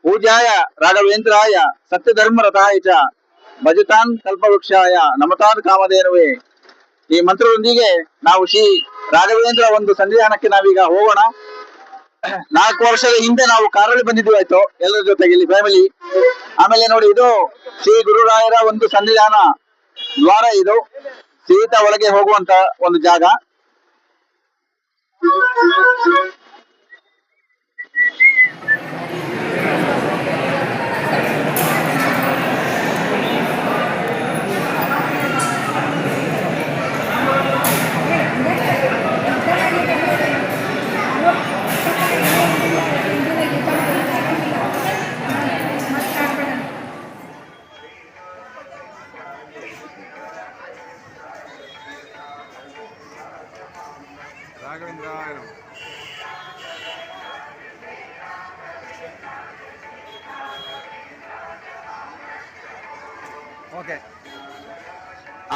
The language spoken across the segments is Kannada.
ಪೂಜ್ಯಾಯ ರಾಘವೇಂದ್ರಾಯ ಸತ್ಯಧರ್ಮರತಾಯ ಚ ಭಜತಾನ್ ಕಲ್ಪವೃಕ್ಷಾಯ ನಮತಾನ್ ಕಾಮಧೇನುವೆ. ಈ ಮಂತ್ರದೊಂದಿಗೆ ನಾವು ಶ್ರೀ ರಾಘವೇಂದ್ರ ಒಂದು ಸನ್ನಿಧಾನಕ್ಕೆ ನಾವೀಗ ಹೋಗೋಣ. 4 ವರ್ಷದ ಹಿಂದೆ ನಾವು ಕಾರಲ್ಲಿ ಬಂದಿದ್ವಿ ಆಯ್ತು, ಎಲ್ಲರ ಜೊತೆಗೆ ಇಲ್ಲಿ ಫ್ಯಾಮಿಲಿ. ಆಮೇಲೆ ನೋಡಿ, ಇದು ಶ್ರೀ ಗುರುರಾಯರ ಒಂದು ಸನ್ನಿಧಾನ ದ್ವಾರ. ಇದು ಸೀತಾ ಒಳಗೆ ಹೋಗುವಂತ ಒಂದು ಜಾಗ.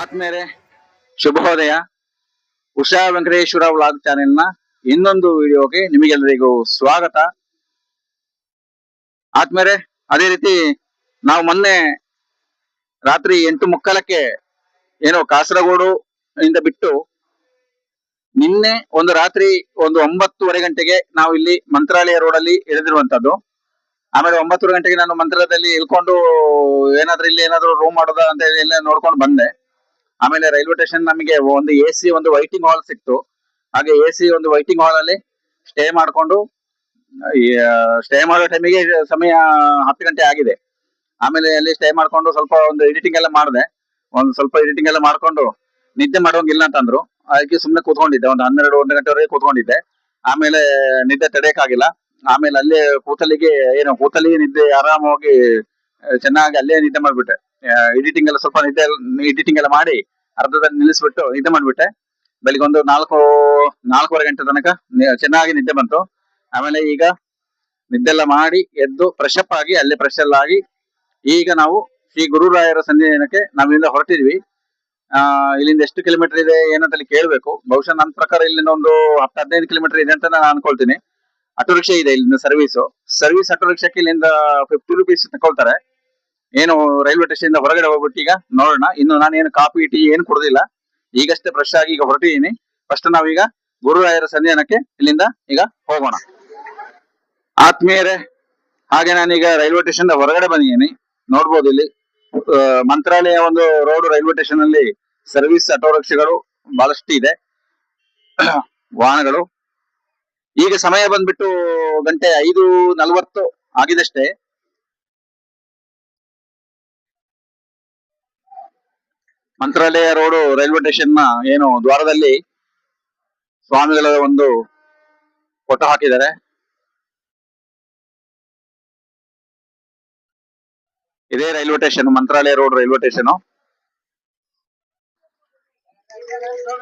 ಆತ್ಮೇರೆ ಶುಭೋದಯ. ಉಷಾ ವೆಂಕಟೇಶ್ವರ ವ್ಲಾಗ್ ಚಾನೆಲ್ ನ ಇನ್ನೊಂದು ವಿಡಿಯೋಗೆ ನಿಮಗೆಲ್ಲರಿಗೂ ಸ್ವಾಗತ. ಆತ್ಮೇರೆ, ಅದೇ ರೀತಿ ನಾವು ಮೊನ್ನೆ ರಾತ್ರಿ 8:30 ಏನೋ ಕಾಸರಗೋಡು ಇಂದ ಬಿಟ್ಟು ನಿನ್ನೆ ಒಂದು ರಾತ್ರಿ 9:30 ಗಂಟೆಗೆ ನಾವು ಇಲ್ಲಿ ಮಂತ್ರಾಲಯ ರೋಡ್ ಅಲ್ಲಿ ಇಳಿದಿರುವಂತದ್ದು. ಆಮೇಲೆ 9 ಗಂಟೆಗೆ ನಾನು ಮಂತ್ರಾಲಯದಲ್ಲಿ ಇಳ್ಕೊಂಡು ಏನಾದ್ರೂ ಇಲ್ಲಿ ಏನಾದ್ರು ರೂಮ್ ಮಾಡೋದ ಅಂತ ಹೇಳಿ ಎಲ್ಲ ನೋಡ್ಕೊಂಡು ಬಂದೆ. ಆಮೇಲೆ ರೈಲ್ವೆ ಸ್ಟೇಷನ್ ನಮಗೆ ಒಂದು AC ಒಂದು ವೈಟಿಂಗ್ ಹಾಲ್ ಸಿಕ್ತು. ಹಾಗೆ AC ಒಂದು ವೈಟಿಂಗ್ ಹಾಲ್ ಅಲ್ಲಿ ಸ್ಟೇ ಮಾಡ್ಕೊಂಡು ಸ್ಟೇ ಮಾಡೋ ಟೈಮಿಗೆ ಸಮಯ 10 ಗಂಟೆ ಆಗಿದೆ. ಆಮೇಲೆ ಅಲ್ಲಿ ಸ್ಟೇ ಮಾಡ್ಕೊಂಡು ಸ್ವಲ್ಪ ಒಂದು ಎಡಿಟಿಂಗ್ ಎಲ್ಲ ಮಾಡಿದೆ. ಸ್ವಲ್ಪ ಎಡಿಟಿಂಗ್ ಎಲ್ಲ ಮಾಡ್ಕೊಂಡು ನಿದ್ದೆ ಮಾಡೋಂಗಿಲ್ಲ ಅಂತಂದ್ರು. ಅದಕ್ಕೆ ಸುಮ್ಮನೆ ಕೂತ್ಕೊಂಡಿದ್ದೆ, ಒಂದು 12-1 ಗಂಟೆವರೆಗೆ ಕೂತ್ಕೊಂಡಿದ್ದೆ. ಆಮೇಲೆ ನಿದ್ದೆ ತಡೆಯಕ್ಕಾಗಿಲ್ಲ. ಆಮೇಲೆ ಅಲ್ಲೇ ಕೂತಲ್ಲಿಗೆ ನಿದ್ದೆ ಆರಾಮವಾಗಿ ಚೆನ್ನಾಗಿ ಅಲ್ಲೇ ನಿದ್ದೆ ಮಾಡ್ಬಿಟ್ಟೆ. ಎಡಿಟಿಂಗ್ ಎಲ್ಲ ಸ್ವಲ್ಪ ಎಡಿಟಿಂಗ್ ಎಲ್ಲ ಮಾಡಿ ಅರ್ಧದಲ್ಲಿ ನಿಲ್ಲಿಸ್ಬಿಟ್ಟು ನಿದ್ದೆ ಮಾಡ್ಬಿಟ್ಟೆ. ಬೆಳಿಗ್ಗೆ ಒಂದು 4-4:15 ಗಂಟೆ ತನಕ ಚೆನ್ನಾಗಿ ನಿದ್ದೆ ಬಂತು. ಆಮೇಲೆ ಈಗ ನಿದ್ದೆ ಎಲ್ಲ ಮಾಡಿ ಎದ್ದು ಫ್ರೆಶ್ ಅಪ್ ಆಗಿ ಅಲ್ಲೇ ಫ್ರೆಶ್ ಎಲ್ಲ ಆಗಿ ಈಗ ನಾವು ಶ್ರೀ ಗುರುರಾಯರ ಸನ್ನಿಧಾನಕ್ಕೆ ನಾವಿಂದ ಹೊರಟಿದ್ವಿ. ಇಲ್ಲಿಂದ ಎಷ್ಟು ಕಿಲೋಮೀಟರ್ ಇದೆ ಏನಂತ ಕೇಳ್ಬೇಕು. ಬಹುಶಃ ನನ್ನ ಪ್ರಕಾರ ಇಲ್ಲಿಂದ ಒಂದು 10-15 ಕಿಲೋಮೀಟರ್ ಇದೆ ಅಂತ ನಾನು ಅನ್ಕೊಳ್ತೀನಿ. ಆಟೋ ರಿಕ್ಷಾ ಇದೆ ಇಲ್ಲಿಂದ, ಸರ್ವಿಸ್ ಆಟೋ ರಿಕ್ಷಾಕ್ಕೆ ಇಲ್ಲಿಂದ 50 ರೂಪೀಸ್ ತಗೊಳ್ತಾರೆ. ಏನು ರೈಲ್ವೆ ಸ್ಟೇಷನ್ ಇಂದ ಹೊರಗಡೆ ಹೋಗ್ಬಿಟ್ಟು ಈಗ ನೋಡೋಣ. ಇನ್ನು ನಾನೇನು ಕಾಫಿ ಟೀ ಏನು ಕುಡ್ದಿಲ್ಲ, ಈಗಷ್ಟೇ ಫ್ರೆಶ್ ಆಗಿ ಈಗ ಹೊರಟಿದ್ದೀನಿ. ಫಸ್ಟ್ ನಾವೀಗ ಗುರುರಾಯರ ಸನ್ನಿಧಾನಕ್ಕೆ ಇಲ್ಲಿಂದ ಈಗ ಹೋಗೋಣ. ಆತ್ಮೀಯರೇ, ಹಾಗೆ ನಾನೀಗ ರೈಲ್ವೆ ಸ್ಟೇಷನ್ ಹೊರಗಡೆ ಬಂದಿದ್ದೀನಿ. ನೋಡ್ಬೋದು ಇಲ್ಲಿ ಮಂತ್ರಾಲಯ ಒಂದು ರೋಡ್ ರೈಲ್ವೆ ಸ್ಟೇಷನ್ ಅಲ್ಲಿ ಸರ್ವಿಸ್ ಆಟೋ ರಿಕ್ಷಾಗಳು ಬಹಳಷ್ಟು ಇದೆ, ವಾಹನಗಳು. ಈಗ ಸಮಯ ಬಂದ್ಬಿಟ್ಟು 5:40 ಆಗಿದಷ್ಟೇ. ಮಂತ್ರಾಲಯ ರೋಡ್ ರೈಲ್ವೆ ಸ್ಟೇಷನ್ ನ ಏನು ದ್ವಾರದಲ್ಲಿ ಸ್ವಾಮಿಗಳ ಒಂದು ಫೋಟೋ ಹಾಕಿದ್ದಾರೆ. ಇದೇ ರೈಲ್ವೆ ಸ್ಟೇಷನ್, ಮಂತ್ರಾಲಯ ರೋಡ್ ರೈಲ್ವೆ ಸ್ಟೇಷನ್.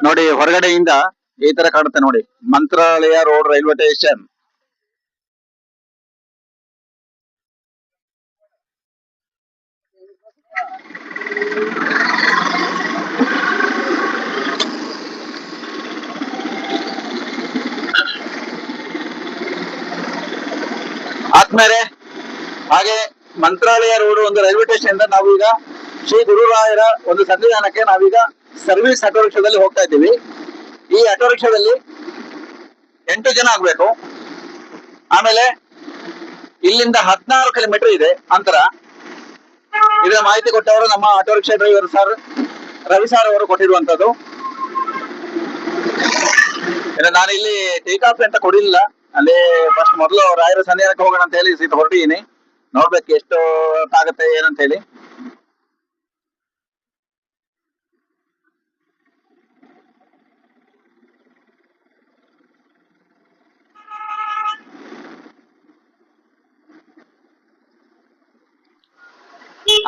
ನೋಡಿ, ಹೊರಗಡೆಯಿಂದ ಈ ತರ ಕಾಣುತ್ತೆ ನೋಡಿ, ಮಂತ್ರಾಲಯ ರೋಡ್ ರೈಲ್ವೆ ಸ್ಟೇಷನ್. ಆದ್ಮೇಲೆ ಹಾಗೆ ಮಂತ್ರಾಲಯ ರೋಡ್ ಒಂದು ರೈಲ್ವೆ ಸ್ಟೇಷನ್ ಇಂದ ನಾವೀಗ ಶ್ರೀ ಗುರುರಾಯರ ಒಂದು ಸನ್ನಿಧಾನಕ್ಕೆ ನಾವೀಗ ಸರ್ವಿಸ್ ಆಟೋ ರಿಕ್ಷಾದಲ್ಲಿ ಹೋಗ್ತಾ ಇದ್ದೀವಿ. ಈ ಆಟೋ ರಿಕ್ಷಾದಲ್ಲಿ 8 ಜನ ಆಗ್ಬೇಕು. ಆಮೇಲೆ ಇಲ್ಲಿಂದ 16 ಕಿಲೋಮೀಟರ್ ಇದೆ ಅಂತರ. ಇದರ ಮಾಹಿತಿ ಕೊಟ್ಟವರು ನಮ್ಮ auto rickshaw driver sir Ravi sir ಅವರು ಕೊಟ್ಟಿರುವಂತದ್ದು. ನಾನು ಇಲ್ಲಿ ಟೀ ಕಾಫಿ ಅಂತ ಕೊಡಿಲ್ಲ, ಅಲ್ಲಿ ಫಸ್ಟ್ ಮೊದಲು ರಾಯರ ಸನ್ನಿಧಾನಕ್ಕೆ ಹೋಗೋಣ ಅಂತ ಹೇಳಿ ಸೀಟ್ ಹೊರಟಿದ್ದೀನಿ. ನೋಡ್ಬೇಕು ಎಷ್ಟು ಆಗುತ್ತೆ ಏನಂತ ಹೇಳಿ.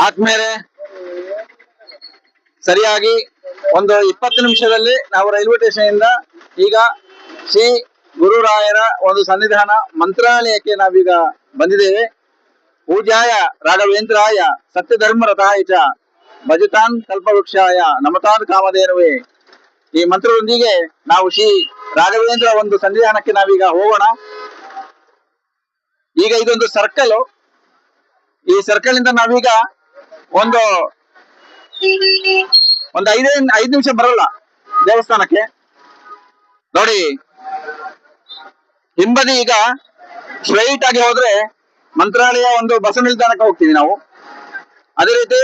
ಆದ್ಮೇಲೆ ಸರಿಯಾಗಿ ಒಂದು 20 ನಿಮಿಷದಲ್ಲಿ ನಾವು ರೈಲ್ವೆ ಸ್ಟೇಷನ್ ಇಂದ ಈಗ ಶ್ರೀ ಗುರುರಾಯರ ಒಂದು ಸನ್ನಿಧಾನ ಮಂತ್ರಾಲಯಕ್ಕೆ ನಾವೀಗ ಬಂದಿದ್ದೇವೆ. ಪೂಜ್ಯಾಯ ರಾಘವೇಂದ್ರಾಯ ಸತ್ಯಧರ್ಮರತಾಯ ಚ ಭಜತಾನ್ ಕಲ್ಪವೃಕ್ಷಾಯ ನಮತಾನ್ ಕಾಮಧೇನುವೆ. ಈ ಮಂತ್ರದೊಂದಿಗೆ ನಾವು ಶ್ರೀ ರಾಘವೇಂದ್ರ ಒಂದು ಸನ್ನಿಧಾನಕ್ಕೆ ನಾವೀಗ ಹೋಗೋಣ. ಈಗ ಇದೊಂದು ಸರ್ಕಲ್. ಈ ಸರ್ಕಲ್ ಇಂದ ನಾವೀಗ ಒಂದು ಒಂದು 5 ನಿಮಿಷ ಬರಲ್ಲ ದೇವಸ್ಥಾನಕ್ಕೆ. ನೋಡಿ, ಹಿಂಬದಿ ಈಗ ಸ್ಟ್ರೈಟ್ ಆಗಿ ಹೋದ್ರೆ ಮಂತ್ರಾಲಯ ಒಂದು ಬಸ್ ನಿಲ್ದಾಣಕ್ಕೆ ಹೋಗ್ತೀವಿ ನಾವು. ಅದೇ ರೀತಿ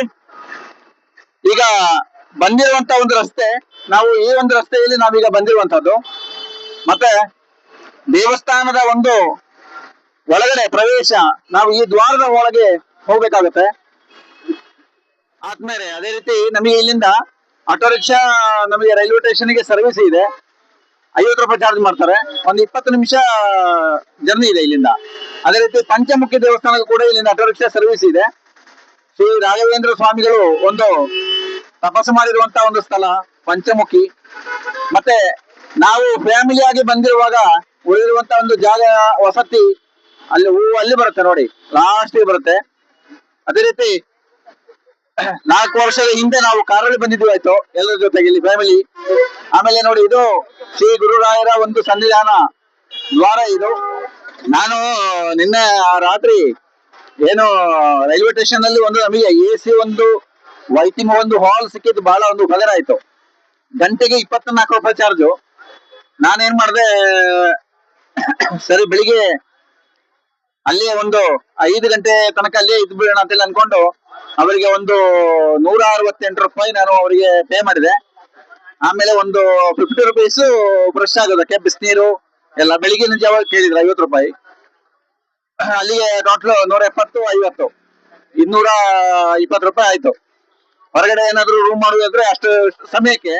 ಈಗ ಬಂದಿರುವಂತ ಒಂದು ರಸ್ತೆ, ನಾವು ಈ ಒಂದು ರಸ್ತೆಯಲ್ಲಿ ನಾವೀಗ ಬಂದಿರುವಂತದ್ದು. ಮತ್ತೆ ದೇವಸ್ಥಾನದ ಒಂದು ಒಳಗಡೆ ಪ್ರವೇಶ ನಾವು ಈ ದ್ವಾರದ ಒಳಗೆ ಹೋಗ್ಬೇಕಾಗತ್ತೆ. ಆದ್ಮೇಲೆ ಅದೇ ರೀತಿ ನಮಗೆ ಇಲ್ಲಿಂದ ಆಟೋ ರಿಕ್ಷಾ, ನಮಗೆ ರೈಲ್ವೆ ಸ್ಟೇಷನ್ಗೆ ಸರ್ವಿಸ್ ಇದೆ, 50 ರೂಪಾಯಿ ಚಾರ್ಜ್ ಮಾಡ್ತಾರೆ. ಒಂದು 20 ನಿಮಿಷ ಜರ್ನಿ ಇದೆ ಇಲ್ಲಿಂದ. ಅದೇ ರೀತಿ ಪಂಚಮುಖಿ ದೇವಸ್ಥಾನಕ್ಕೂ ಕೂಡ ಇಲ್ಲಿಂದ ಆಟೋ ರಿಕ್ಷಾ ಸರ್ವಿಸ್ ಇದೆ. ಶ್ರೀ ರಾಘವೇಂದ್ರ ಸ್ವಾಮಿಗಳು ಒಂದು ತಪಸ್ಸು ಮಾಡಿರುವಂತ ಒಂದು ಸ್ಥಳ ಪಂಚಮುಖಿ. ಮತ್ತೆ ನಾವು ಫ್ಯಾಮಿಲಿಯಾಗಿ ಬಂದಿರುವಾಗ ಉಳಿದಿರುವಂತ ಒಂದು ಜಾಗ ವಸತಿ ಅಲ್ಲಿ ಬರುತ್ತೆ ನೋಡಿ, ಲಾಸ್ಟ್ ಬರುತ್ತೆ. ಅದೇ ರೀತಿ 4 ವರ್ಷದ ಹಿಂದೆ ನಾವು ಕಾರಲ್ಲಿ ಬಂದಿದ್ವಿ ಆಯ್ತು ಎಲ್ಲರ ಜೊತೆಗೆ ಇಲ್ಲಿ ಫ್ಯಾಮಿಲಿ. ಆಮೇಲೆ ನೋಡಿ, ಇದು ಶ್ರೀ ಗುರುರಾಯರ ಒಂದು ಸನ್ನಿಧಾನ ದ್ವಾರ ಇದು. ನಾನು ನಿನ್ನೆ ರಾತ್ರಿ ಏನು ರೈಲ್ವೆ ಸ್ಟೇಷನ್ ಅಲ್ಲಿ ಒಂದು ನಮಗೆ AC ಒಂದು ವೈಟಿಂಗ್ ಒಂದು ಹಾಲ್ ಸಿಕ್ಕಿದ್ದು ಬಹಳ ಒಂದು ಉಪಕಾರ ಆಯ್ತು. ಗಂಟೆಗೆ 24 ರೂಪಾಯಿ ಚಾರ್ಜು. ನಾನೇನ್ ಮಾಡಿದೆ, ಸರಿ ಬೆಳಿಗ್ಗೆ ಅಲ್ಲೇ ಒಂದು 5 ಗಂಟೆ ತನಕ ಅಲ್ಲೇ ಇದ್ದು ಬಿಡೋಣ ಅಂತ ಅನ್ಕೊಂಡು ಅವರಿಗೆ ಒಂದು 168 ರೂಪಾಯಿ ನಾನು ಅವರಿಗೆ ಪೇ ಮಾಡಿದೆ. ಆಮೇಲೆ ಒಂದು 50 ರುಪೀಸ್ ಫ್ರೆಶ್ ಆಗೋದಕ್ಕೆ ಬಿಸಿನೀರು ಎಲ್ಲ ಬೆಳಿಗ್ಗಿನ ಜಾವ ಕೇಳಿದ್ರು 50 ರೂಪಾಯಿ. ಅಲ್ಲಿಗೆ ಟೋಟಲ್ 170, 50, 220 ರೂಪಾಯಿ ಆಯ್ತು. ಹೊರಗಡೆ ಏನಾದ್ರು ರೂಮ್ ಮಾಡುವುದಾದ್ರೆ ಅಷ್ಟು ಸಮಯಕ್ಕೆ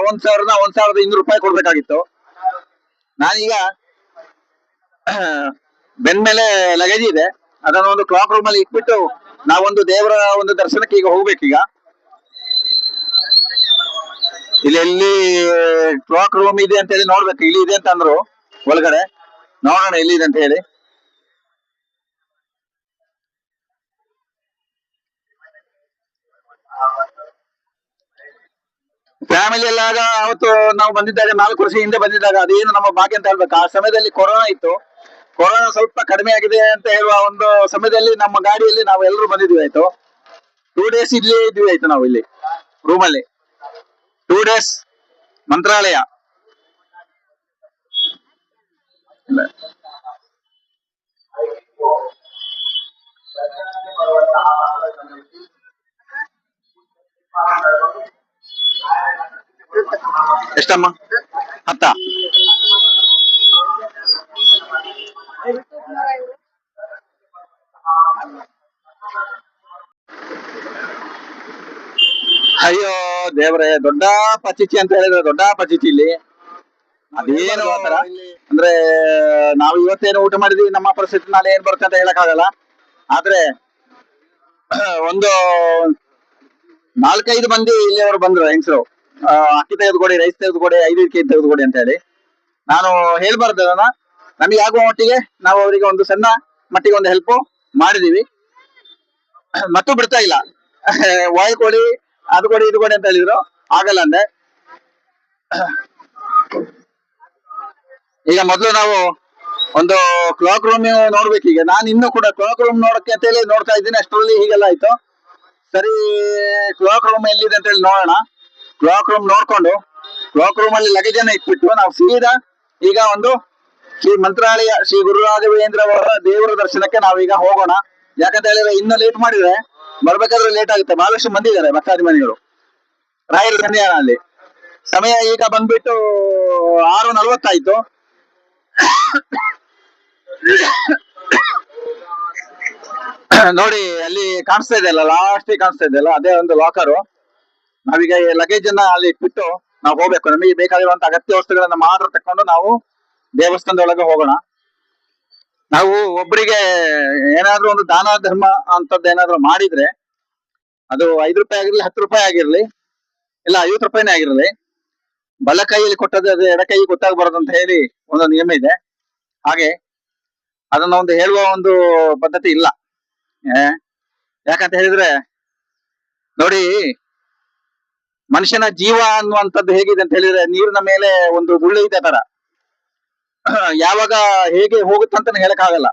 1,200 ರೂಪಾಯಿ ಕೊಡ್ಬೇಕಾಗಿತ್ತು. ನಾನೀಗ ಬೆನ್ ಮೇಲೆ ಲಗೇಜ್ ಇದೆ, ಅದನ್ನ ಒಂದು ಕ್ಲಾಕ್ ರೂಮ್ ಅಲ್ಲಿ ಇಟ್ಬಿಟ್ಟು ನಾವೊಂದು ದೇವರ ಒಂದು ದರ್ಶನಕ್ಕೆ ಈಗ ಹೋಗ್ಬೇಕೀಗ. ಇಲ್ಲಿ ಕ್ಲಾಕ್ ರೂಮ್ ಇದೆ ಅಂತ ಹೇಳಿ ನೋಡ್ಬೇಕು, ಇಲ್ಲಿ ಇದೆ ಅಂತ ಅಂದ್ರು ಒಳಗಡೆ. ನೋಡೋಣ ಎಲ್ಲಿದೆ ಅಂತ ಹೇಳಿ. ಫ್ಯಾಮಿಲಿ ಎಲ್ಲಾಗ ಅವತ್ತು ನಾವು ಬಂದಿದ್ದಾಗ 4 ವರ್ಷ ಹಿಂದೆ ಬಂದಿದ್ದಾಗ ಅದೇನು ನಮ್ಮ ಭಾಗ್ಯ ಅಂತ ಹೇಳ್ಬೇಕು. ಆ ಸಮಯದಲ್ಲಿ ಕೊರೋನಾ ಇತ್ತು. ಕೊರೋನಾ ಸ್ವಲ್ಪ ಕಡಿಮೆ ಆಗಿದೆ ಅಂತ ಹೇಳುವ ಒಂದು ಸಮಯದಲ್ಲಿ ನಮ್ಮ ಗಾಡಿಯಲ್ಲಿ ನಾವು ಎಲ್ಲರೂ ಬಂದಿದ್ವಿ ಆಯ್ತು. 2 ಡೇಸ್ ಇಲ್ಲೇ ಇದ್ವಿ ಆಯ್ತು ನಾವು ಇಲ್ಲಿ ರೂಮಲ್ಲಿ. 2 ಡೇಸ್ ಮಂತ್ರಾಲಯ. ಎಷ್ಟಮ್ಮ? 10. ಅಯ್ಯೋ ದೇವ್ರೆ, ದೊಡ್ಡ ಪಚಿಚಿ ಅಂತ ಹೇಳಿದ್ರೆ ದೊಡ್ಡ ಪಚಿಚಿ ಇಲ್ಲಿ. ಅದೇನು ಅಂದ್ರೆ ನಾವು ಇವತ್ತೇನು ಊಟ ಮಾಡಿದ್ವಿ, ನಮ್ಮ ಪರಿಸ್ಥಿತಿ ನಾಳೆ ಏನ್ ಬರುತ್ತೆ ಅಂತ ಹೇಳಕ್ ಆಗಲ್ಲ. ಆದ್ರೆ ಒಂದು 4-5 ಮಂದಿ ಇಲ್ಲಿ ಅವರು ಬಂದ್ರು ಹೆಂಗಸರು, ಅಕ್ಕಿ ತೆಗೆದುಕೊಡಿ, ರೈಸ್ ತೆಗೆದುಕೊಡಿ, 5 ಕೆಜಿ ತೆಗೆದುಕೊಡಿ ಅಂತ ಹೇಳಿ. ನಾನು ಹೇಳ್ಬಾರ್ದು ಅದನ್ನ. ನಮಗೆ ಆಗುವ ಮಟ್ಟಿಗೆ ನಾವು ಅವರಿಗೆ ಒಂದು ಸಣ್ಣ ಮಟ್ಟಿಗೆ ಒಂದು ಹೆಲ್ಪ್ ಮಾಡಿದೀವಿ. ಮತ್ತು ಬಿಡ್ತಾ ಇಲ್ಲ, ವಾಯ್ ಕೊಡಿ, ಅದು ಕೊಡಿ, ಇದು ಕೊಡಿ ಅಂತ ಹೇಳಿದ್ರು, ಆಗಲ್ಲ ಅಂದೆ. ಈಗ ಮೊದಲು ನಾವು ಒಂದು ಕ್ಲಾಕ್ ರೂಮ್ ನೋಡ್ಬೇಕೀಗ. ನಾನು ಇನ್ನೂ ಕೂಡ ಕ್ಲಾಕ್ ರೂಮ್ ನೋಡಕ್ಕೆ ಅಂತ ಹೇಳಿ ನೋಡ್ತಾ ಇದ್ದೀನಿ, ಅಷ್ಟರಲ್ಲಿ ಹೀಗೆಲ್ಲ ಆಯ್ತು. ಸರಿ, ಕ್ಲಾಕ್ ರೂಮ್ ಎಲ್ಲಿದೆ ಅಂತ ಹೇಳಿ ನೋಡೋಣ. ಕ್ಲಾಕ್ ರೂಮ್ ನೋಡ್ಕೊಂಡು ಕ್ಲಾಕ್ ರೂಮ್ ಅಲ್ಲಿ ಲಗೇಜ್ ಅನ್ನ ಇಟ್ಬಿಟ್ಟು ನಾವು ಸೀದಾ ಈಗ ಒಂದು ಶ್ರೀ ಮಂತ್ರಾಲಯ ಶ್ರೀ ಗುರು ರಾಘವೇಂದ್ರ ಅವರ ದೇವರ ದರ್ಶನಕ್ಕೆ ನಾವೀಗ ಹೋಗೋಣ. ಯಾಕಂತ ಹೇಳಿದ್ರೆ ಇನ್ನು ಲೇಟ್ ಮಾಡಿದ್ರೆ ಬರ್ಬೇಕಾದ್ರೆ ಲೇಟ್ ಆಗುತ್ತೆ. ಬಹಳಷ್ಟು ಮಂದಿ ಇದ್ದಾರೆ ಭಕ್ತಾಭಿಮಾನಿಗಳು ರಾಯರ ಸನ್ನಿಧಾನ ಅಲ್ಲಿ. ಸಮಯ ಈಗ ಬಂದ್ಬಿಟ್ಟು 6:40 ಆಯ್ತು. ನೋಡಿ, ಅಲ್ಲಿ ಕಾಣಿಸ್ತಾ ಇದೆ ಅಲ್ಲ, ಲಾಸ್ಟ್ ಕಾಣಿಸ್ತಾ ಇದೆ ಅಲ್ಲ, ಅದೇ ಒಂದು ಲಾಕರು. ನಾವೀಗ ಲಗೇಜ್ ಅನ್ನ ಅಲ್ಲಿ ಇಟ್ಬಿಟ್ಟು ನಾವು ಹೋಗ್ಬೇಕು. ನಮಗೆ ಬೇಕಾಗಿರುವಂತ ಅಗತ್ಯ ವಸ್ತುಗಳನ್ನ ಮಾತ್ರ ತಕೊಂಡು ನಾವು ದೇವಸ್ಥಾನದೊಳಗೆ ಹೋಗೋಣ. ನಾವು ಒಬ್ಬರಿಗೆ ಏನಾದ್ರೂ ಒಂದು ದಾನ ಧರ್ಮ ಅಂತದ್ದು ಏನಾದ್ರು ಮಾಡಿದ್ರೆ ಅದು 5 ರೂಪಾಯಿ ಆಗಿರ್ಲಿ, 10 ರೂಪಾಯಿ ಆಗಿರ್ಲಿ, ಇಲ್ಲ 50 ರೂಪಾಯಿನೇ ಆಗಿರ್ಲಿ, ಬಲ ಕೈಯಲ್ಲಿ ಕೊಟ್ಟದ್ದು ಅದು ಎಡ ಕೈ ಗೊತ್ತಾಗಬಾರದು ಅಂತ ಹೇಳಿ ಒಂದು ನಿಯಮ ಇದೆ. ಹಾಗೆ ಅದನ್ನ ಒಂದು ಹೇಳುವ ಒಂದು ಪದ್ಧತಿ ಇಲ್ಲ. ಯಾಕಂತ ಹೇಳಿದ್ರೆ ನೋಡಿ, ಮನುಷ್ಯನ ಜೀವ ಅನ್ನುವಂಥದ್ದು ಹೇಗಿದೆ ಅಂತ ಹೇಳಿದ್ರೆ ನೀರಿನ ಮೇಲೆ ಒಂದು ಗುಳ್ಳೆ ಇದೆ ತರ. ಯಾವಾಗ ಹೇಗೆ ಹೋಗುತ್ತಂತ ಹೇಳಕ್ ಆಗಲ್ಲ.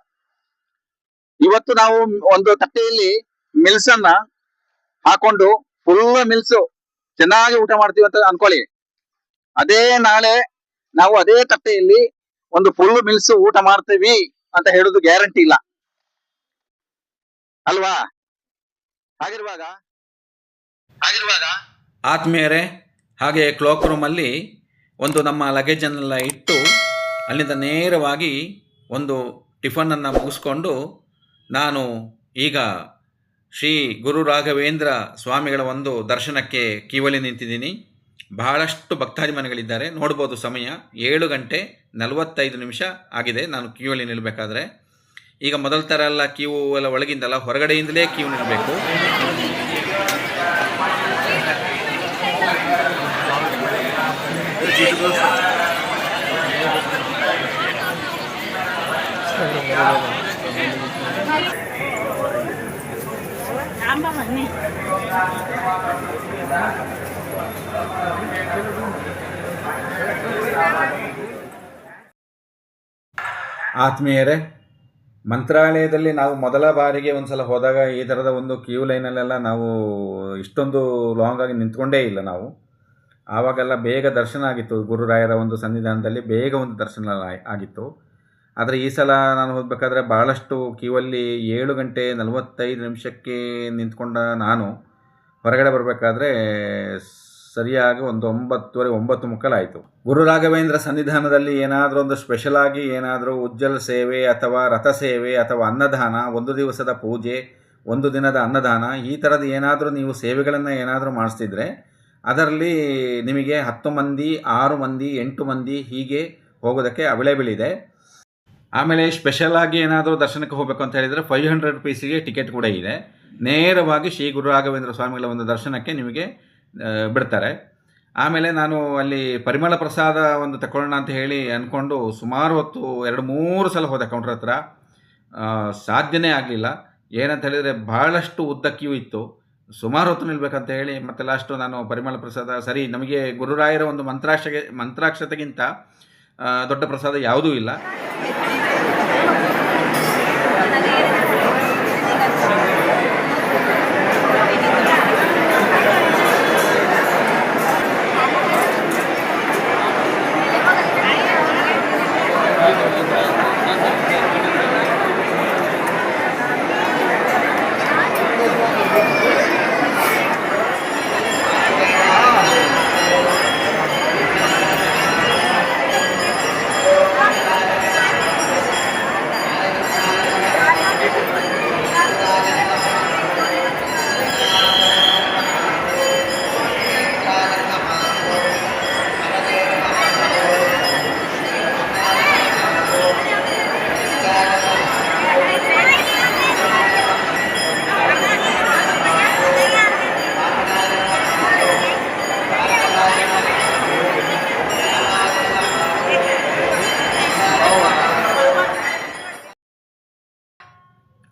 ಇವತ್ತು ನಾವು ಒಂದು ತಟ್ಟೆಯಲ್ಲಿ ಮಿಲ್ಸ್ ಅನ್ನ ಹಾಕೊಂಡು ಫುಲ್ ಮಿಲ್ಸ್ ಚೆನ್ನಾಗಿ ಊಟ ಮಾಡ್ತೀವಿ ಅಂತ ಅನ್ಕೊಳ್ಳಿ. ಅದೇ ನಾಳೆ ನಾವು ಅದೇ ತಟ್ಟೆಯಲ್ಲಿ ಒಂದು ಫುಲ್ ಮಿಲ್ಸ್ ಊಟ ಮಾಡ್ತೀವಿ ಅಂತ ಹೇಳುದು ಗ್ಯಾರಂಟಿ ಇಲ್ಲ ಅಲ್ವಾ? ಹಾಗಿರುವಾಗ ಆತ್ಮೀಯರೇ, ಹಾಗೆ ಕ್ಲಾಕ್ ರೂಮಲ್ಲಿ ಒಂದು ನಮ್ಮ ಲಗೇಜನ್ನೆಲ್ಲ ಇಟ್ಟು ಅಲ್ಲಿಂದ ನೇರವಾಗಿ ಒಂದು ಟಿಫನನ್ನು ಮುಗಿಸ್ಕೊಂಡು ನಾನು ಈಗ ಶ್ರೀ ಗುರು ರಾಘವೇಂದ್ರ ಸ್ವಾಮಿಗಳ ಒಂದು ದರ್ಶನಕ್ಕೆ ಕ್ಯೂವಲ್ಲಿ ನಿಂತಿದ್ದೀನಿ. ಬಹಳಷ್ಟು ಭಕ್ತಾಭಿಮಾನಿಗಳಿದ್ದಾರೆ. ನೋಡ್ಬೋದು, ಸಮಯ 7:45 ಆಗಿದೆ ನಾನು ಕ್ಯೂವಲ್ಲಿ ನಿಲ್ಲಬೇಕಾದ್ರೆ. ಈಗ ಮೊದಲ ಥರ ಎಲ್ಲ ಕ್ಯೂ ಎಲ್ಲ ಒಳಗಿಂದಲ್ಲ, ಹೊರಗಡೆಯಿಂದಲೇ ಕ್ಯೂ ನಿಲ್ಲಬೇಕು. ಆತ್ಮೀಯರೇ, ಮಂತ್ರಾಲಯದಲ್ಲಿ ನಾವು ಮೊದಲ ಬಾರಿಗೆ ಒಂದು ಸಲ ಹೋದಾಗ ಈ ಥರದ ಒಂದು ಕ್ಯೂ ಲೈನಲ್ಲೆಲ್ಲ ನಾವು ಇಷ್ಟೊಂದು ಲಾಂಗ್ ಆಗಿ ನಿಂತ್ಕೊಂಡೇ ಇಲ್ಲ ನಾವು. ಆವಾಗೆಲ್ಲ ಬೇಗ ದರ್ಶನ ಆಗಿತ್ತು, ಗುರುರಾಯರ ಒಂದು ಸನ್ನಿಧಾನದಲ್ಲಿ ಬೇಗ ಒಂದು ದರ್ಶನ ಆಗಿತ್ತು. ಆದರೆ ಈ ಸಲ ನಾನು ಹೋಗಬೇಕಾದ್ರೆ ಭಾಳಷ್ಟು ಕ್ಯೂವಲ್ಲಿ 7:45 ನಿಂತ್ಕೊಂಡ ನಾನು ಹೊರಗಡೆ ಬರಬೇಕಾದ್ರೆ ಸರಿಯಾಗಿ ಒಂದು 9:30 ಆಯಿತು. ಗುರು ರಾಘವೇಂದ್ರ ಸನ್ನಿಧಾನದಲ್ಲಿ ಏನಾದರೂ ಒಂದು ಸ್ಪೆಷಲ್ ಆಗಿ ಏನಾದರೂ ಉಜ್ಜಲ ಸೇವೆ ಅಥವಾ ರಥ ಸೇವೆ ಅಥವಾ ಅನ್ನದಾನ, ಒಂದು ದಿವಸದ ಪೂಜೆ, ಒಂದು ದಿನದ ಅನ್ನದಾನ, ಈ ಥರದ್ದು ಏನಾದರೂ ನೀವು ಸೇವೆಗಳನ್ನು ಏನಾದರೂ ಮಾಡಿಸ್ತಿದ್ರೆ ಅದರಲ್ಲಿ ನಿಮಗೆ 10 ಮಂದಿ, 6 ಮಂದಿ, 8 ಮಂದಿ ಹೀಗೆ ಹೋಗೋದಕ್ಕೆ ಅವೈಲೇಬಲ್ ಇದೆ. ಆಮೇಲೆ ಸ್ಪೆಷಲ್ ಆಗಿ ಏನಾದರೂ ದರ್ಶನಕ್ಕೆ ಹೋಗಬೇಕು ಅಂತ ಹೇಳಿದರೆ 500 ರೂಪೀಸಿಗೆ ಟಿಕೆಟ್ ಕೂಡ ಇದೆ. ನೇರವಾಗಿ ಶ್ರೀ ಗುರು ರಾಘವೇಂದ್ರ ಸ್ವಾಮಿಗಳ ಒಂದು ದರ್ಶನಕ್ಕೆ ನಿಮಗೆ ಬಿಡ್ತಾರೆ. ಆಮೇಲೆ ನಾನು ಅಲ್ಲಿ ಪರಿಮಳ ಪ್ರಸಾದ ಒಂದು ತಗೊಳ್ಳೋಣ ಅಂತ ಹೇಳಿ ಅಂದ್ಕೊಂಡು ಸುಮಾರು ಹೊತ್ತು 2-3 ಸಲ ಹೋದೆ ಕೌಂಟ್ರ್ ಹತ್ರ. ಸಾಧ್ಯನೇ ಆಗಲಿಲ್ಲ. ಏನಂತ ಹೇಳಿದರೆ ಭಾಳಷ್ಟು ಉದ್ದ ಕ್ಯೂ ಇತ್ತು. ಸುಮಾರು ಹೊತ್ತು ನಿಲ್ಬೇಕಂತ ಹೇಳಿ ಮತ್ತೆ ಲಾಸ್ಟು ನಾನು ಪರಿಮಳ ಪ್ರಸಾದ, ಸರಿ ನಮಗೆ ಗುರುರಾಯರ ಒಂದು ಮಂತ್ರಾಕ್ಷತೆಗಿಂತ ದೊಡ್ಡ ಪ್ರಸಾದ ಯಾವುದೂ ಇಲ್ಲ.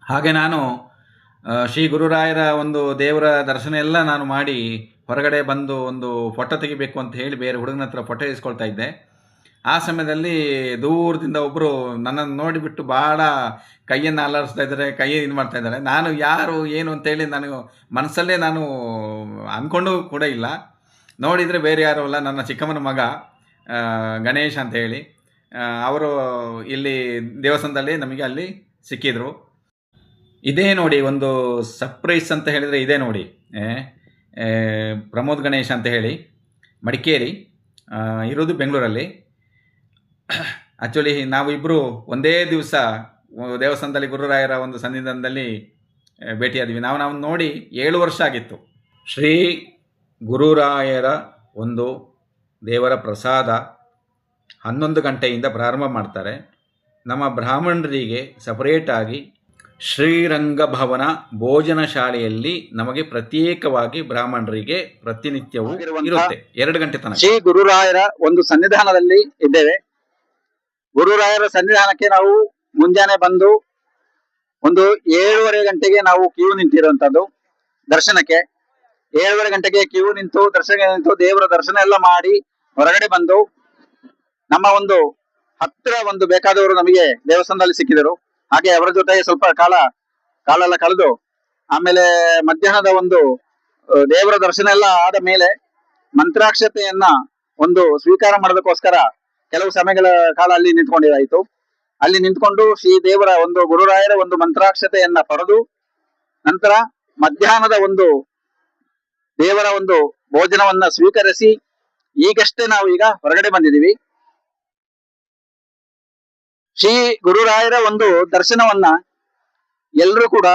ಹಾಗೆ ನಾನು ಶ್ರೀ ಗುರುರಾಯರ ಒಂದು ದೇವರ ದರ್ಶನ ಎಲ್ಲ ನಾನು ಮಾಡಿ ಹೊರಗಡೆ ಬಂದು ಒಂದು ಫೋಟೋ ತೆಗಿಬೇಕು ಅಂತ ಹೇಳಿ ಬೇರೆ ಹುಡುಗನ ಹತ್ರ ಫೋಟೋ ಇಸ್ಕೊಳ್ತಾ ಇದ್ದೆ. ಆ ಸಮಯದಲ್ಲಿ ದೂರದಿಂದ ಒಬ್ಬರು ನನ್ನನ್ನು ನೋಡಿಬಿಟ್ಟು ಭಾಳ ಕೈಯನ್ನು ಅಲ್ಲಾಡಿಸ್ತಾ ಇದ್ದಾರೆ, ಕೈ ಇದು ಮಾಡ್ತಾ ಇದ್ದಾರೆ. ನಾನು ಯಾರು ಏನು ಅಂತೇಳಿ ನನಗೆ ಮನಸ್ಸಲ್ಲೇ ನಾನು ಅಂದ್ಕೊಂಡು ಕೂಡ ಇಲ್ಲ. ನೋಡಿದರೆ ಬೇರೆ ಯಾರೂ ಅಲ್ಲ, ನನ್ನ ಚಿಕ್ಕಮ್ಮನ ಮಗ ಗಣೇಶ್ ಅಂತ ಹೇಳಿ. ಅವರು ಇಲ್ಲಿ ದೇವಸ್ಥಾನದಲ್ಲಿ ನಮಗೆ ಅಲ್ಲಿ ಸಿಕ್ಕಿದ್ರು. ಇದೇ ನೋಡಿ ಒಂದು ಸರ್ಪ್ರೈಸ್ ಅಂತ ಹೇಳಿದರೆ, ಇದೇ ನೋಡಿ ಪ್ರಮೋದ್ ಗಣೇಶ್ ಅಂತ ಹೇಳಿ, ಮಡಿಕೇರಿ, ಇರೋದು ಬೆಂಗಳೂರಲ್ಲಿ. ಆ್ಯಕ್ಚುಲಿ ನಾವಿಬ್ಬರು ಒಂದೇ ದಿವಸ ದೇವಸ್ಥಾನದಲ್ಲಿ ಗುರುರಾಯರ ಒಂದು ಸನ್ನಿಧಾನದಲ್ಲಿ ಭೇಟಿಯಾದ್ವಿ. ನಾವು ನೋಡಿ 7 ವರ್ಷ ಆಗಿತ್ತು. ಶ್ರೀ ಗುರುರಾಯರ ಒಂದು ದೇವರ ಪ್ರಸಾದ 11 ಗಂಟೆಯಿಂದ ಪ್ರಾರಂಭ ಮಾಡ್ತಾರೆ. ನಮ್ಮ ಬ್ರಾಹ್ಮಣರಿಗೆ ಸಪರೇಟಾಗಿ ಶ್ರೀರಂಗಭವನ ಭೋಜನ ಶಾಲೆಯಲ್ಲಿ ನಮಗೆ ಪ್ರತ್ಯೇಕವಾಗಿ ಬ್ರಾಹ್ಮಣರಿಗೆ ಪ್ರತಿನಿತ್ಯವೂ ಇರುತ್ತೆ 2 ಗಂಟೆ ತನಕ. ಶ್ರೀ ಗುರುರಾಯರ ಒಂದು ಸನ್ನಿಧಾನದಲ್ಲಿ ಇದ್ದೇವೆ. ಗುರುರಾಯರ ಸನ್ನಿಧಾನಕ್ಕೆ ನಾವು ಮುಂಜಾನೆ ಬಂದು ಒಂದು 7:30 ಗಂಟೆಗೆ ನಾವು ಕ್ಯೂ ನಿಂತಿರುವಂತದ್ದು ದರ್ಶನಕ್ಕೆ. 7:30 ಗಂಟೆಗೆ ಕ್ಯೂ ನಿಂತು ದೇವರ ದರ್ಶನ ಎಲ್ಲ ಮಾಡಿ ಹೊರಗಡೆ ಬಂದು ನಮ್ಮ ಒಂದು ಹತ್ತಿರ ಒಂದು ಬೇಕಾದವರು ನಮಗೆ ದೇವಸ್ಥಾನದಲ್ಲಿ ಸಿಕ್ಕಿದರು. ಹಾಗೆ ಅವರ ಜೊತೆ ಸ್ವಲ್ಪ ಕಾಲ ಕಾಲೆಲ್ಲ ಕಳೆದು ಆಮೇಲೆ ಮಧ್ಯಾಹ್ನದ ಒಂದು ದೇವರ ದರ್ಶನ ಎಲ್ಲ ಆದ ಮೇಲೆ ಮಂತ್ರಾಕ್ಷತೆಯನ್ನ ಒಂದು ಸ್ವೀಕಾರ ಮಾಡೋದಕ್ಕೋಸ್ಕರ ಕೆಲವು ಸಮಯಗಳ ಕಾಲ ಅಲ್ಲಿ ನಿಂತ್ಕೊಂಡಿರಾಯ್ತು. ಅಲ್ಲಿ ನಿಂತ್ಕೊಂಡು ಶ್ರೀ ದೇವರ ಒಂದು ಗುರುರಾಯರ ಒಂದು ಮಂತ್ರಾಕ್ಷತೆಯನ್ನ ಪಡೆದು ನಂತರ ಮಧ್ಯಾಹ್ನದ ಒಂದು ದೇವರ ಒಂದು ಭೋಜನವನ್ನ ಸ್ವೀಕರಿಸಿ ಈಗಷ್ಟೇ ನಾವು ಈಗ ಹೊರಗಡೆ ಬಂದಿದ್ದೀವಿ. ಶ್ರೀ ಗುರುರಾಯರ ಒಂದು ದರ್ಶನವನ್ನ ಎಲ್ಲರೂ ಕೂಡ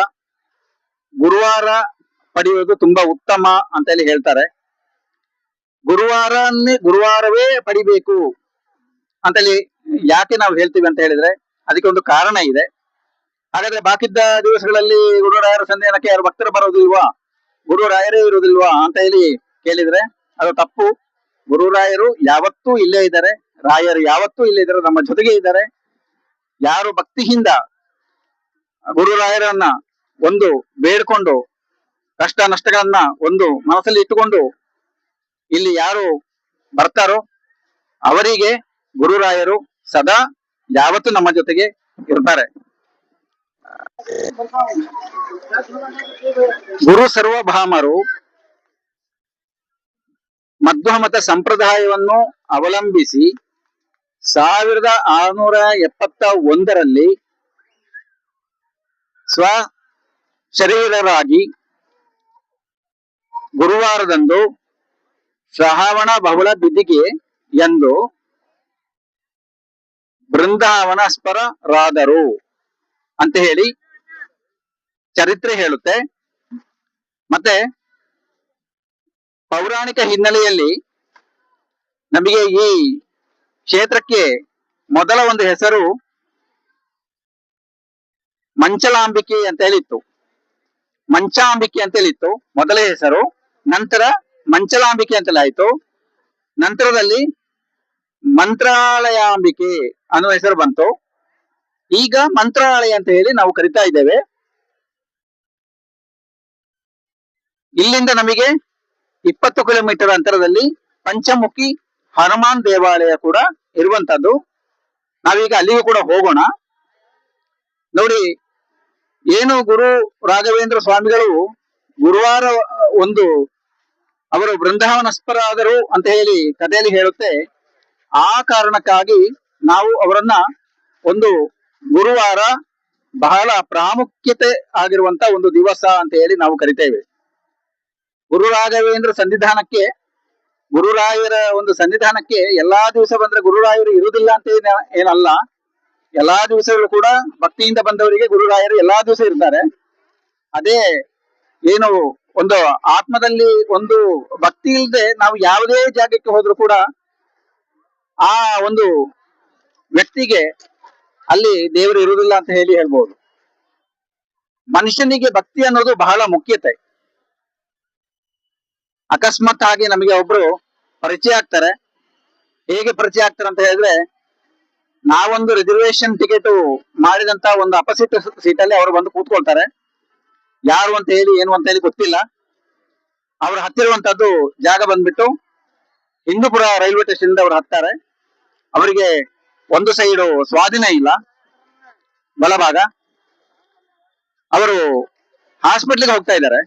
ಗುರುವಾರ ಪಡೆಯುವುದು ತುಂಬಾ ಉತ್ತಮ ಅಂತ ಹೇಳಿ ಹೇಳ್ತಾರೆ. ಗುರುವಾರವೇ ಪಡಿಬೇಕು ಅಂತೇಳಿ ಯಾಕೆ ನಾವು ಹೇಳ್ತೀವಿ ಅಂತ ಹೇಳಿದ್ರೆ ಅದಕ್ಕೆ ಒಂದು ಕಾರಣ ಇದೆ. ಹಾಗಾದ್ರೆ ಬಾಕಿದ್ದ ದಿವಸಗಳಲ್ಲಿ ಗುರುರಾಯರ ಸನ್ನಿಧಾನಕ್ಕೆ ಯಾರು ಭಕ್ತರು ಬರೋದಿಲ್ವಾ, ಗುರುರಾಯರೇ ಇರುವುದಿಲ್ವಾ ಅಂತ ಹೇಳಿ ಕೇಳಿದ್ರೆ ಅದು ತಪ್ಪು. ಗುರುರಾಯರು ಯಾವತ್ತೂ ಇಲ್ಲೇ ಇದ್ದಾರೆ, ರಾಯರು ಯಾವತ್ತೂ ಇಲ್ಲೇ ಇದ್ದಾರೆ, ನಮ್ಮ ಜೊತೆಗೆ ಇದ್ದಾರೆ. ಯಾರು ಭಕ್ತಿಯಿಂದ ಗುರುರಾಯರನ್ನ ಒಂದು ಬೇಡ್ಕೊಂಡು ಕಷ್ಟ ನಷ್ಟಗಳನ್ನ ಒಂದು ಮನಸ್ಸಲ್ಲಿ ಇಟ್ಟುಕೊಂಡು ಇಲ್ಲಿ ಯಾರು ಬರ್ತಾರೋ ಅವರಿಗೆ ಗುರುರಾಯರು ಸದಾ ಯಾವತ್ತೂ ನಮ್ಮ ಜೊತೆಗೆ ಇರ್ತಾರೆ. ಗುರು ಸರ್ವಭಾಮರು ಮಧ್ವಮತ ಸಂಪ್ರದಾಯವನ್ನು ಅವಲಂಬಿಸಿ 1671ರಲ್ಲಿ ಸ್ವ ಶರೀರರಾಗಿ ಗುರುವಾರದಂದು ಶ್ರಾವಣ ಬಹುಳ ಬಿದಿಗೆ ಎಂದು ಬೃಂದಾವನಸ್ಪರರಾದರು ಅಂತ ಹೇಳಿ ಚರಿತ್ರೆ ಹೇಳುತ್ತೆ. ಮತ್ತೆ ಪೌರಾಣಿಕ ಹಿನ್ನೆಲೆಯಲ್ಲಿ ನಮಗೆ ಈ ಕ್ಷೇತ್ರಕ್ಕೆ ಮೊದಲ ಒಂದು ಹೆಸರು ಮಂಚಲಾಂಬಿಕೆ ಅಂತ ಹೇಳಿತ್ತು. ಮಂಚಾಂಬಿಕೆ ಅಂತ ಹೇಳಿತ್ತು ಮೊದಲೇ ಹೆಸರು, ನಂತರ ಮಂಚಲಾಂಬಿಕೆ ಅಂತಲೇ ಆಯ್ತು. ನಂತರದಲ್ಲಿ ಮಂತ್ರಾಲಯಾಂಬಿಕೆ ಅನ್ನೋ ಹೆಸರು ಬಂತು. ಈಗ ಮಂತ್ರಾಲಯ ಅಂತ ಹೇಳಿ ನಾವು ಕರಿತಾ ಇದ್ದೇವೆ. ಇಲ್ಲಿಂದ ನಮಗೆ 20 ಕಿಲೋಮೀಟರ್ ಅಂತರದಲ್ಲಿ ಪಂಚಮುಖಿ ಹನುಮಾನ್ ದೇವಾಲಯ ಕೂಡ ಇರುವಂತದ್ದು. ನಾವೀಗ ಅಲ್ಲಿಗೂ ಕೂಡ ಹೋಗೋಣ. ನೋಡಿ, ಏನು ಗುರು ರಾಘವೇಂದ್ರ ಸ್ವಾಮಿಗಳು ಗುರುವಾರ ಒಂದು ಅವರು ಬೃಂದಾವನಸ್ಪರಾದರು ಅಂತ ಹೇಳಿ ಕಥೆಯಲ್ಲಿ ಹೇಳುತ್ತೆ. ಆ ಕಾರಣಕ್ಕಾಗಿ ನಾವು ಅವರನ್ನ ಒಂದು ಗುರುವಾರ ಬಹಳ ಪ್ರಾಮುಖ್ಯತೆ ಆಗಿರುವಂತ ಒಂದು ದಿವಸ ಅಂತ ಹೇಳಿ ನಾವು ಕರಿತೇವೆ. ಗುರು ರಾಘವೇಂದ್ರ ಸನ್ನಿಧಾನಕ್ಕೆ, ಗುರುರಾಯರ ಒಂದು ಸನ್ನಿಧಾನಕ್ಕೆ ಎಲ್ಲಾ ದಿವಸ ಬಂದ್ರೆ ಗುರುರಾಯರು ಇರುವುದಿಲ್ಲ ಅಂತ ಏನಲ್ಲ. ಎಲ್ಲಾ ದಿವಸಗಳು ಕೂಡ ಭಕ್ತಿಯಿಂದ ಬಂದವರಿಗೆ ಗುರುರಾಯರು ಎಲ್ಲಾ ದಿವಸ ಇರ್ತಾರೆ. ಅದೇ ಏನು ಒಂದು ಆತ್ಮದಲ್ಲಿ ಒಂದು ಭಕ್ತಿ ಇಲ್ಲದೆ ನಾವು ಯಾವುದೇ ಜಾಗಕ್ಕೆ ಹೋದ್ರು ಕೂಡ ಆ ಒಂದು ವ್ಯಕ್ತಿಗೆ ಅಲ್ಲಿ ದೇವರು ಇರುವುದಿಲ್ಲ ಅಂತ ಹೇಳಿ ಹೇಳ್ಬೋದು. ಮನುಷ್ಯನಿಗೆ ಭಕ್ತಿ ಅನ್ನೋದು ಬಹಳ ಮುಖ್ಯತೆ. ಅಕಸ್ಮಾತ್ ಆಗಿ ನಮಗೆ ಒಬ್ರು ಪರಿಚಯ ಆಗ್ತಾರೆ. ಹೇಗೆ ಪರಿಚಯ ಆಗ್ತಾರೆ ಅಂತ ಹೇಳಿದ್ರೆ, ನಾವೊಂದು ರಿಸರ್ವೇಶನ್ ಟಿಕೆಟ್ ಮಾಡಿದಂತ ಒಂದು ಅಪೋಸಿಟ್ ಸೀಟಲ್ಲಿ ಅವರು ಬಂದು ಕೂತ್ಕೊಳ್ತಾರೆ. ಯಾರು ಅಂತ ಹೇಳಿ ಏನು ಅಂತ ಹೇಳಿ ಗೊತ್ತಿಲ್ಲ. ಅವ್ರು ಹತ್ತಿರುವಂತದ್ದು ಜಾಗ ಬಂದ್ಬಿಟ್ಟು ಹಿಂದೂಪುರ ರೈಲ್ವೆ ಸ್ಟೇಷನ್ ಇಂದ ಅವ್ರು ಹತ್ತಾರೆ. ಅವರಿಗೆ ಒಂದು ಸೈಡು ಸ್ವಾಧೀನ ಇಲ್ಲ, ಬಲಭಾಗ. ಅವರು ಹಾಸ್ಪಿಟ್ಲಿಗೆ ಹೋಗ್ತಾ ಇದ್ದಾರೆ.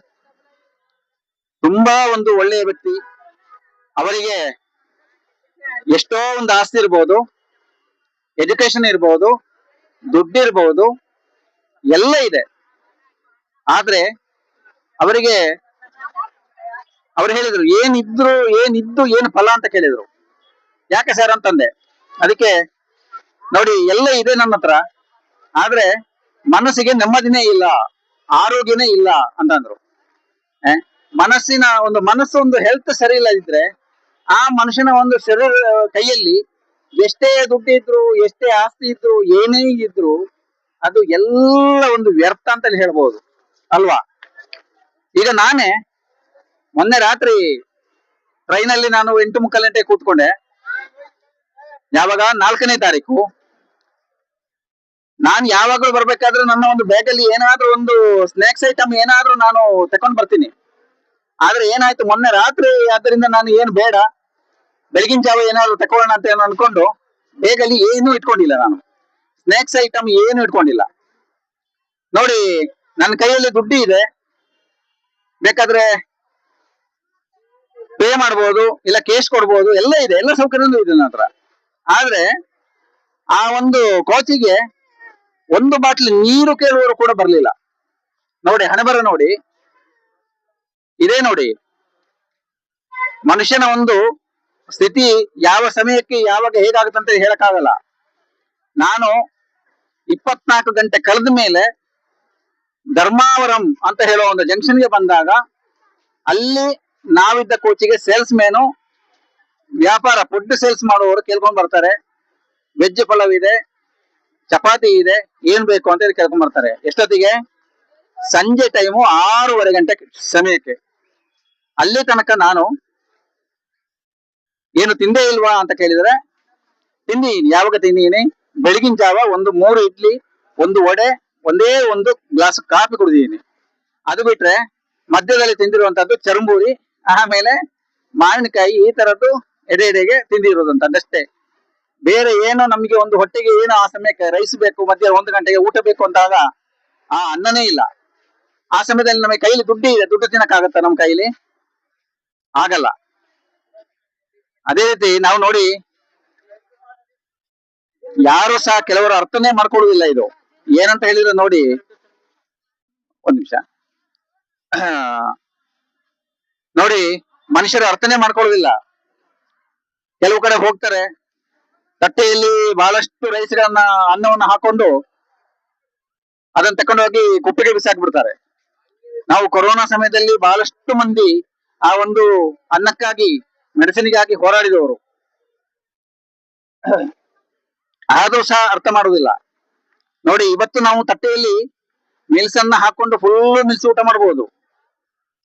ತುಂಬಾ ಒಂದು ಒಳ್ಳೆಯ ವ್ಯಕ್ತಿ. ಅವರಿಗೆ ಎಷ್ಟೋ ಒಂದು ಆಸ್ತಿ ಇರ್ಬೋದು, ಎಜುಕೇಶನ್ ಇರ್ಬೋದು, ದುಡ್ಡಿರ್ಬೋದು, ಎಲ್ಲ ಇದೆ. ಆದ್ರೆ ಅವರಿಗೆ ಅವ್ರು ಹೇಳಿದ್ರು, ಏನಿದ್ದು ಏನು ಫಲ ಅಂತ ಕೇಳಿದ್ರು. ಯಾಕೆ ಸರ್ ಅಂತಂದೆ. ಅದಕ್ಕೆ ನೋಡಿ, ಎಲ್ಲ ಇದೆ ನನ್ನ ಹತ್ರ, ಆದ್ರೆ ಮನಸ್ಸಿಗೆ ನೆಮ್ಮದಿನೇ ಇಲ್ಲ, ಆರೋಗ್ಯನೇ ಇಲ್ಲ ಅಂತಂದ್ರು. ಮನಸ್ಸಿನ ಒಂದು ಮನಸ್ಸು ಒಂದು ಹೆಲ್ತ್ ಸರಿ ಇಲ್ಲದಿದ್ರೆ ಆ ಮನುಷ್ಯನ ಒಂದು ಶರೀರ ಕೈಯಲ್ಲಿ ಎಷ್ಟೇ ದುಡ್ಡು ಇದ್ರು, ಎಷ್ಟೇ ಆಸ್ತಿ ಇದ್ರು, ಏನೇ ಇದ್ರು ಅದು ಎಲ್ಲ ಒಂದು ವ್ಯರ್ಥ ಅಂತ ಹೇಳ್ಬೋದು ಅಲ್ವಾ. ಈಗ ನಾನೇ ಮೊನ್ನೆ ರಾತ್ರಿ ಟ್ರೈನಲ್ಲಿ ನಾನು 8:30 ಗಂಟೆ ಕೂತ್ಕೊಂಡೆ. ಯಾವಾಗ 4ನೇ ತಾರೀಕು. ನಾನು ಯಾವಾಗ್ಲೂ ಬರ್ಬೇಕಾದ್ರೆ ನನ್ನ ಒಂದು ಬ್ಯಾಗಲ್ಲಿ ಏನಾದ್ರೂ ಒಂದು ಸ್ನಾಕ್ಸ್ ಐಟಮ್ ಏನಾದ್ರೂ ನಾನು ತಕೊಂಡ್ ಬರ್ತೀನಿ. ಆದ್ರೆ ಏನಾಯ್ತು, ಮೊನ್ನೆ ರಾತ್ರಿ ಆದ್ದರಿಂದ ನಾನು ಏನು ಬೇಡ, ಬೆಳಗಿನ ಜಾವ ಏನಾದ್ರು ತಕೊಳ್ಳೋಣ ಅಂತ ಅನ್ಕೊಂಡು ಬೇಗಲ್ಲಿ ಏನೂ ಇಟ್ಕೊಂಡಿಲ್ಲ. ನಾನು ಸ್ನಾಕ್ಸ್ ಐಟಮ್ ಏನು ಇಟ್ಕೊಂಡಿಲ್ಲ. ನೋಡಿ, ನನ್ನ ಕೈಯಲ್ಲಿ ದುಡ್ಡು ಇದೆ, ಬೇಕಾದ್ರೆ ಪೇ ಮಾಡ್ಬೋದು, ಇಲ್ಲ ಕೇಸ್ ಕೊಡ್ಬೋದು, ಎಲ್ಲ ಇದೆ, ಎಲ್ಲ ಸೌಕರ್ಯನೂ ಇದೆ ನನ್ನ ಹತ್ರ. ಆದ್ರೆ ಆ ಒಂದು ಕೋಚಿಗೆ ಒಂದು ಬಾಟ್ಲಿ ನೀರು ಕೇಳುವವರು ಕೂಡ ಬರ್ಲಿಲ್ಲ. ನೋಡಿ ಹಣೆಬರ ನೋಡಿ, ಇದೇ ನೋಡಿ ಮನುಷ್ಯನ ಒಂದು ಸ್ಥಿತಿ ಯಾವ ಸಮಯಕ್ಕೆ ಯಾವಾಗ ಹೇಗಾಗುತ್ತಂತ ಹೇಳಕ್ಕಾಗಲ್ಲ. ನಾನು 24 ಗಂಟೆ ಕಳೆದ ಮೇಲೆ ಧರ್ಮಾವರಂ ಅಂತ ಹೇಳೋ ಒಂದು ಜಂಕ್ಷನ್ಗೆ ಬಂದಾಗ ಅಲ್ಲಿ ನಾವಿದ್ದ ಕೋಚಿಗೆ ಸೇಲ್ಸ್ ಮ್ಯಾನು ವ್ಯಾಪಾರ ಫುಡ್ ಸೇಲ್ಸ್ ಮಾಡುವವರು ಕೇಳ್ಕೊಂಡ್ ಬರ್ತಾರೆ. ವೆಜ್ ಪಲಾವ್ ಇದೆ, ಚಪಾತಿ ಇದೆ, ಏನ್ ಬೇಕು ಅಂತ ಹೇಳಿ ಕೇಳ್ಕೊಂಡ್ ಬರ್ತಾರೆ. ಎಷ್ಟೊತ್ತಿಗೆ? ಸಂಜೆ ಟೈಮು 6:30 ಗಂಟೆ ಸಮಯಕ್ಕೆ. ಅಲ್ಲಿ ತನಕ ನಾನು ಏನು ತಿಂದೇ ಇಲ್ವಾ ಅಂತ ಕೇಳಿದ್ರೆ ತಿಂದಿದ್ದೀನಿ. ಯಾವಾಗ ತಿಂದಿದ್ದೀನಿ? ಬೆಳಗಿನ ಜಾವ ಒಂದು 3 ಇಡ್ಲಿ, ಒಂದು ವಡೆ, ಒಂದೇ ಒಂದು ಗ್ಲಾಸ್ ಕಾಫಿ ಕುಡಿದಿದ್ದೀನಿ. ಅದು ಬಿಟ್ರೆ ಮಧ್ಯದಲ್ಲಿ ತಿಂದಿರುವಂತದ್ದು ಚರಂಬೂರಿ, ಆಮೇಲೆ ಮಾವಿನಕಾಯಿ, ಈ ತರದ್ದು ಎಡೆಗೆ ತಿಂದಿರೋದಂತದ್ದಷ್ಟೇ. ಬೇರೆ ಏನೋ ನಮಗೆ ಒಂದು ಹೊಟ್ಟೆಗೆ ಏನೋ ಆ ಸಮಯಕ್ಕೆ ರೈಸ್ ಬೇಕು, ಮಧ್ಯ 1 ಗಂಟೆಗೆ ಊಟ ಬೇಕು ಅಂತಾಗ ಆ ಅನ್ನನೇ ಇಲ್ಲ. ಆ ಸಮಯದಲ್ಲಿ ನಮಗೆ ಕೈಲಿ ದುಡ್ಡು ಇದೆ, ದುಡ್ಡು ತಿನ್ನಕ್ಕಾಗತ್ತ ನಮ್ಮ ಕೈಲಿ? ಆಗಲ್ಲ. ಅದೇ ರೀತಿ ನಾವು ನೋಡಿ, ಯಾರು ಸಹ ಕೆಲವರು ಅರ್ಥನೇ ಮಾಡ್ಕೊಳ್ಳುವುದಿಲ್ಲ. ಇದು ಏನಂತ ಹೇಳಿದ್ರೆ ನೋಡಿ, ಒಂದ್ ನಿಮಿಷ ನೋಡಿ, ಮನುಷ್ಯರು ಅರ್ಥನೇ ಮಾಡ್ಕೊಳ್ಳುವುದಿಲ್ಲ. ಕೆಲವು ಕಡೆ ಹೋಗ್ತಾರೆ, ತಟ್ಟೆಯಲ್ಲಿ ಬಹಳಷ್ಟು ರೈಸ್ಗಳನ್ನ ಅನ್ನವನ್ನ ಹಾಕೊಂಡು ಅದನ್ನ ತಕೊಂಡು ಹೋಗಿ ಕುಪ್ಪೆಗೆ ಬಿಸಾಕ್ಬಿಡ್ತಾರೆ. ನಾವು ಕೊರೋನಾ ಸಮಯದಲ್ಲಿ ಬಹಳಷ್ಟು ಮಂದಿ ಆ ಒಂದು ಅನ್ನಕ್ಕಾಗಿ, ಮೆಡಿಸಿನ್ಗಾಗಿ ಹೋರಾಡಿದವರು, ಆದ್ರೂ ಸಹ ಅರ್ಥ ಮಾಡುವುದಿಲ್ಲ. ನೋಡಿ, ಇವತ್ತು ನಾವು ತಟ್ಟೆಯಲ್ಲಿ ಮಿಲ್ಸನ್ನ ಹಾಕೊಂಡು ಫುಲ್ ಮಿಲ್ಸ್ ಊಟ ಮಾಡಬಹುದು.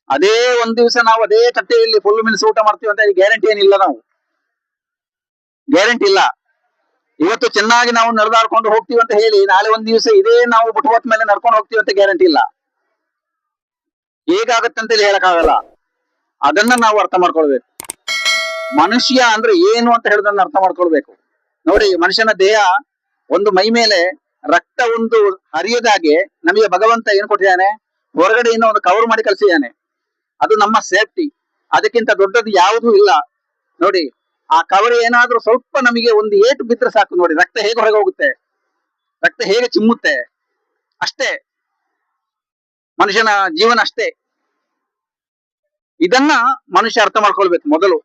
ಅದೇ ಒಂದ್ ದಿವಸ ನಾವು ಅದೇ ತಟ್ಟೆಯಲ್ಲಿ ಫುಲ್ ಮಿಲ್ಸ್ ಊಟ ಮಾಡ್ತೀವಿ ಅಂತ ಗ್ಯಾರಂಟಿ ಏನಿಲ್ಲ. ನಾವು ಗ್ಯಾರಂಟಿ ಇಲ್ಲ. ಇವತ್ತು ಚೆನ್ನಾಗಿ ನಾವು ನಡೆದಾಡ್ಕೊಂಡು ಹೋಗ್ತೀವಿ ಅಂತ ಹೇಳಿ ನಾಳೆ ಒಂದ್ ದಿವಸ ಇದೇ ನಾವು ಬುಟ್ವತ್ ಮೇಲೆ ನಡ್ಕೊಂಡು ಹೋಗ್ತೀವಿ ಅಂತ ಗ್ಯಾರಂಟಿ ಇಲ್ಲ. ಹೇಗಾಗತ್ತಂತ ಹೇಳಕ್ಕಾಗಲ್ಲ. ಅದನ್ನ ನಾವು ಅರ್ಥ ಮಾಡ್ಕೊಳ್ಬೇಕು. ಮನುಷ್ಯ ಅಂದ್ರೆ ಏನು ಅಂತ ಹೇಳೋದನ್ನ ಅರ್ಥ ಮಾಡ್ಕೊಳ್ಬೇಕು. ನೋಡಿ, ಮನುಷ್ಯನ ದೇಹ ಒಂದು ಮೈ ಮೇಲೆ ರಕ್ತ ಒಂದು ಹರಿಯದಾಗೆ ನಮಗೆ ಭಗವಂತ ಏನ್ ಕೊಟ್ಟಿದ್ದಾನೆ? ಹೊರಗಡೆಯಿಂದ ಒಂದು ಕವರ್ ಮಾಡಿ ಕಳಿಸಿದ್ದಾನೆ. ಅದು ನಮ್ಮ ಸೇಫ್ಟಿ. ಅದಕ್ಕಿಂತ ದೊಡ್ಡದು ಯಾವುದೂ ಇಲ್ಲ. ನೋಡಿ, ಆ ಕವರ್ ಏನಾದ್ರೂ ಸ್ವಲ್ಪ ನಮಗೆ ಒಂದು ಏಟು ಬಿದ್ರೆ ಸಾಕು, ನೋಡಿ ರಕ್ತ ಹೇಗೆ ಹೊರಗೆ ಹೋಗುತ್ತೆ, ರಕ್ತ ಹೇಗೆ ಚಿಮ್ಮುತ್ತೆ. ಅಷ್ಟೇ ಮನುಷ್ಯನ ಜೀವನ, ಅಷ್ಟೇ. ಇದನ್ನ ಮನುಷ್ಯ ಅರ್ಥ ಮಾಡ್ಕೊಳ್ಬೇಕು ಮೊದಲು.